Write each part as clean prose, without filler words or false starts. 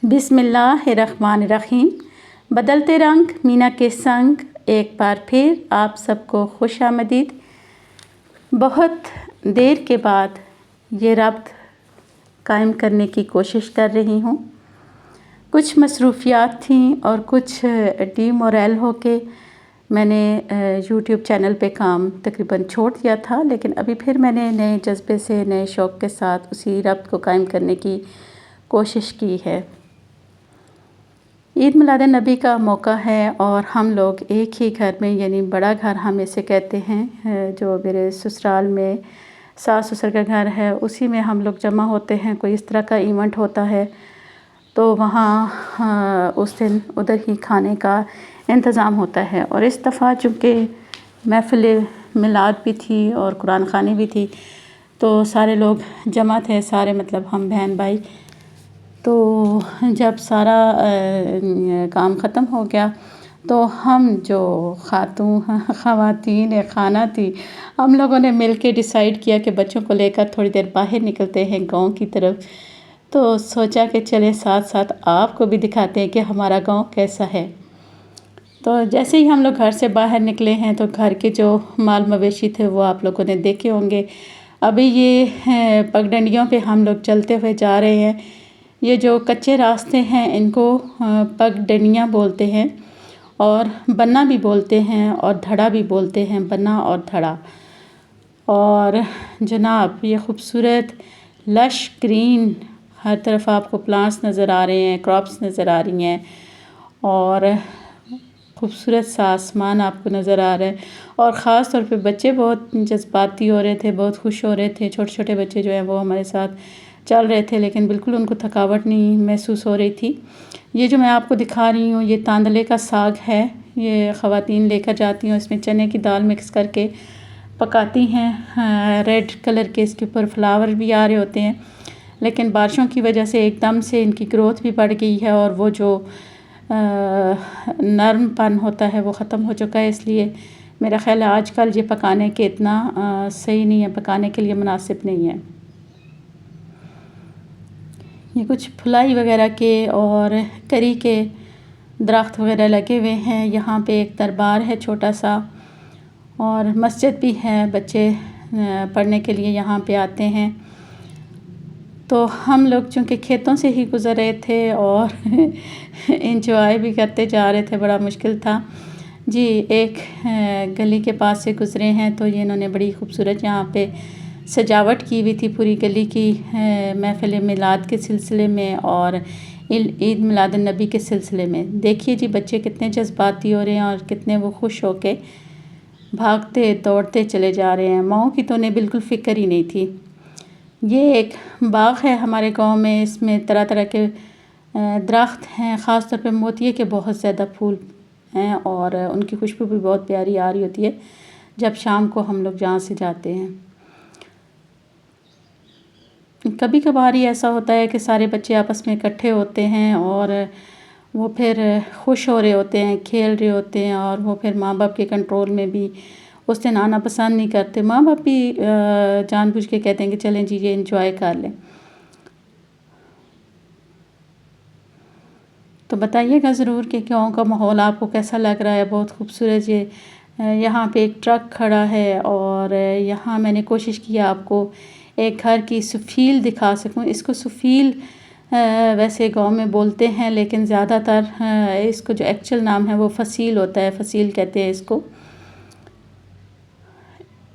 بسم اللہ الرحمن الرحیم۔ بدلتے رنگ مینا کے سنگ ایک بار پھر آپ سب کو خوش آمدید۔ بہت دیر کے بعد یہ ربط قائم کرنے کی کوشش کر رہی ہوں۔ کچھ مصروفیات تھیں اور کچھ ڈی موریل ہو کے میں نے یوٹیوب چینل پہ کام تقریباً چھوڑ دیا تھا، لیکن ابھی پھر میں نے نئے جذبے سے نئے شوق کے ساتھ اسی ربط کو قائم کرنے کی کوشش کی ہے۔ عید میلاد نبی کا موقع ہے اور ہم لوگ ایک ہی گھر میں، یعنی بڑا گھر ہم اسے کہتے ہیں، جو میرے سسرال میں ساس سسر کا گھر ہے، اسی میں ہم لوگ جمع ہوتے ہیں۔ کوئی اس طرح کا ایونٹ ہوتا ہے تو وہاں اس دن ادھر ہی کھانے کا انتظام ہوتا ہے۔ اور اس دفعہ چونکہ محفل میلاد بھی تھی اور قرآن خوانی بھی تھی تو سارے لوگ جمع تھے، سارے مطلب ہم بہن بھائی۔ تو جب سارا کام ختم ہو گیا تو ہم جو خواتین خانہ تھی، ہم لوگوں نے مل کے ڈیسائیڈ کیا کہ بچوں کو لے کر تھوڑی دیر باہر نکلتے ہیں گاؤں کی طرف۔ تو سوچا کہ چلے ساتھ ساتھ آپ کو بھی دکھاتے ہیں کہ ہمارا گاؤں کیسا ہے۔ تو جیسے ہی ہم لوگ گھر سے باہر نکلے ہیں تو گھر کے جو مال مویشی تھے وہ آپ لوگوں نے دیکھے ہوں گے۔ ابھی یہ پگڈنڈیوں پہ ہم لوگ چلتے ہوئے جا رہے ہیں۔ یہ جو کچے راستے ہیں ان کو پگڈنڈیاں بولتے ہیں، اور بنا بھی بولتے ہیں اور دھڑا بھی بولتے ہیں، بنا اور دھڑا۔ اور جناب یہ خوبصورت لش گرین، ہر طرف آپ کو پلانٹس نظر آ رہے ہیں، کراپس نظر آ رہی ہیں، اور خوبصورت سا آسمان آپ کو نظر آ رہا ہے۔ اور خاص طور پہ بچے بہت جذباتی ہو رہے تھے، بہت خوش ہو رہے تھے۔ چھوٹے چھوٹے بچے جو ہیں وہ ہمارے ساتھ چل رہے تھے، لیکن بالکل ان کو تھکاوٹ نہیں محسوس ہو رہی تھی۔ یہ جو میں آپ کو دکھا رہی ہوں یہ تاندلے کا ساگ ہے۔ یہ خواتین لے کر جاتی ہیں، اس میں چنے کی دال مکس کر کے پکاتی ہیں۔ ریڈ کلر کے اس کے اوپر فلاور بھی آ رہے ہوتے ہیں، لیکن بارشوں کی وجہ سے ایک دم سے ان کی گروتھ بھی بڑھ گئی ہے اور وہ جو نرم پن ہوتا ہے وہ ختم ہو چکا ہے، اس لیے میرا خیال ہے آج کل یہ پکانے کے اتنا صحیح نہیں ہے، پکانے کے لیے مناسب نہیں ہے۔ یہ کچھ پھلائی وغیرہ کے اور کری کے درخت وغیرہ لگے ہوئے ہیں۔ یہاں پہ ایک دربار ہے چھوٹا سا، اور مسجد بھی ہے، بچے پڑھنے کے لیے یہاں پہ آتے ہیں۔ تو ہم لوگ چونکہ کھیتوں سے ہی گزر رہے تھے اور انجوائے بھی کرتے جا رہے تھے، بڑا مشکل تھا۔ جی ایک گلی کے پاس سے گزرے ہیں تو یہ انہوں نے بڑی خوبصورت یہاں پہ سجاوٹ کی ہوئی تھی پوری گلی کی، محفل میلاد کے سلسلے میں اور عید میلاد النبی کے سلسلے میں۔ دیکھیے جی بچے کتنے جذباتی ہو رہے ہیں اور کتنے وہ خوش ہو کے بھاگتے دوڑتے چلے جا رہے ہیں۔ ماؤں کی تو انہیں بالکل فکر ہی نہیں تھی۔ یہ ایک باغ ہے ہمارے گاؤں میں، اس میں طرح طرح کے درخت ہیں، خاص طور پہ موتیے کے بہت زیادہ پھول ہیں اور ان کی خوشبو بھی بہت پیاری آ رہی ہوتی ہے جب شام کو ہم لوگ جہاں سے جاتے ہیں۔ کبھی کبھار ہی ایسا ہوتا ہے کہ سارے بچے آپس میں اکٹھے ہوتے ہیں اور وہ پھر خوش ہو رہے ہوتے ہیں، کھیل رہے ہوتے ہیں، اور وہ پھر ماں باپ کے کنٹرول میں بھی اس دن آنا پسند نہیں کرتے۔ ماں باپ بھی جان بوجھ کے کہتے ہیں کہ چلیں جی یہ انجوائے کر لیں۔ تو بتائیے گا ضرور کہ گاؤں کا ماحول آپ کو کیسا لگ رہا ہے۔ بہت خوبصورت یہاں پہ ایک ٹرک کھڑا ہے، اور یہاں میں نے کوشش کیا آپ کو ایک گھر کی سفیل دکھا سکوں۔ اس کو سفیل ویسے گاؤں میں بولتے ہیں، لیکن زیادہ تر اس کو جو ایکچول نام ہے وہ فصیل ہوتا ہے، فصیل کہتے ہیں اس کو۔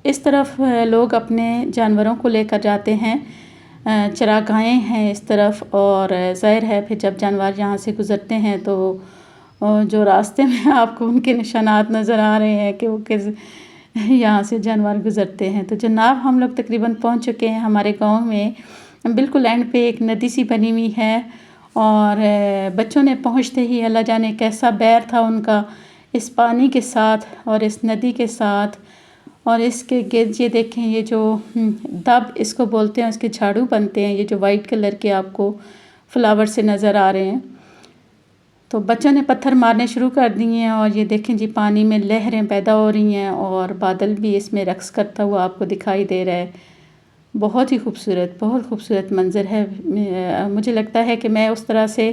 اس طرف لوگ اپنے جانوروں کو لے کر جاتے ہیں، چراگاہیں ہیں اس طرف، اور ظاہر ہے پھر جب جانور یہاں سے گزرتے ہیں تو جو راستے میں آپ کو ان کے نشانات نظر آ رہے ہیں کہ وہ کس یہاں سے جانور گزرتے ہیں۔ تو جناب ہم لوگ تقریباً پہنچ چکے ہیں ہمارے گاؤں میں۔ بالکل اینڈ پہ ایک ندی سی بنی ہوئی ہے، اور بچوں نے پہنچتے ہی اللہ جانے کیسا بیر تھا ان کا اس پانی کے ساتھ اور اس ندی کے ساتھ، اور اس کے گرد یہ دیکھیں یہ جو دب اس کو بولتے ہیں، اس کے جھاڑو بنتے ہیں، یہ جو وائٹ کلر کے آپ کو فلاور سے نظر آ رہے ہیں۔ تو بچوں نے پتھر مارنے شروع کر دیے ہیں، اور یہ دیکھیں جی پانی میں لہریں پیدا ہو رہی ہیں اور بادل بھی اس میں رقص کرتا ہوا آپ کو دکھائی دے رہا ہے۔ بہت ہی خوبصورت، بہت خوبصورت منظر ہے۔ مجھے لگتا ہے کہ میں اس طرح سے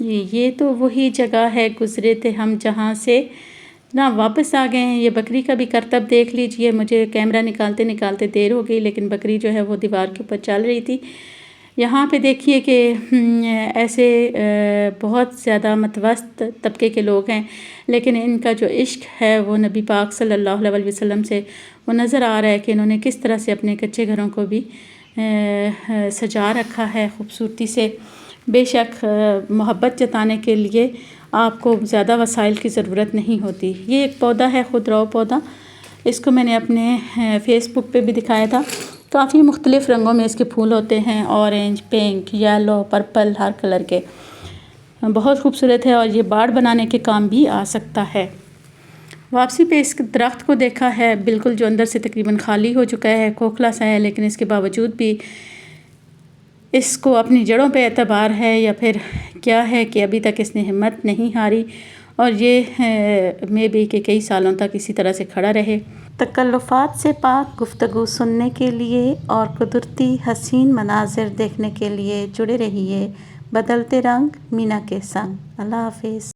یہ تو وہی جگہ ہے، گزرے تھے ہم جہاں سے نا واپس آ گئے ہیں۔ یہ بکری کا بھی کرتب دیکھ لیجئے، مجھے کیمرہ نکالتے نکالتے دیر ہو گئی، لیکن بکری جو ہے وہ دیوار کے اوپر چل رہی تھی۔ یہاں پہ دیکھیے کہ ایسے بہت زیادہ متوسط طبقے کے لوگ ہیں، لیکن ان کا جو عشق ہے وہ نبی پاک صلی اللہ علیہ وسلم سے وہ نظر آ رہا ہے کہ انہوں نے کس طرح سے اپنے کچے گھروں کو بھی سجا رکھا ہے خوبصورتی سے۔ بے شک محبت جتانے کے لیے آپ کو زیادہ وسائل کی ضرورت نہیں ہوتی۔ یہ ایک پودا ہے خودرو پودا، اس کو میں نے اپنے فیس بک پہ بھی دکھایا تھا۔ کافی مختلف رنگوں میں اس کے پھول ہوتے ہیں، اورنج، پنک، یلو، پرپل، ہر کلر کے، بہت خوبصورت ہے اور یہ باڑ بنانے کے کام بھی آ سکتا ہے۔ واپسی پہ اس درخت کو دیکھا ہے، بالکل جو اندر سے تقریباً خالی ہو چکا ہے، کھوکھلا سا ہے، لیکن اس کے باوجود بھی اس کو اپنی جڑوں پہ اعتبار ہے یا پھر کیا ہے کہ ابھی تک اس نے ہمت نہیں ہاری، اور یہ میں بھی کہ کئی سالوں تک اسی طرح سے کھڑا رہے۔ تکلفات سے پاک گفتگو سننے کے لیے اور قدرتی حسین مناظر دیکھنے کے لیے جڑے رہیے بدلتے رنگ مینا کے سنگ۔ اللہ حافظ۔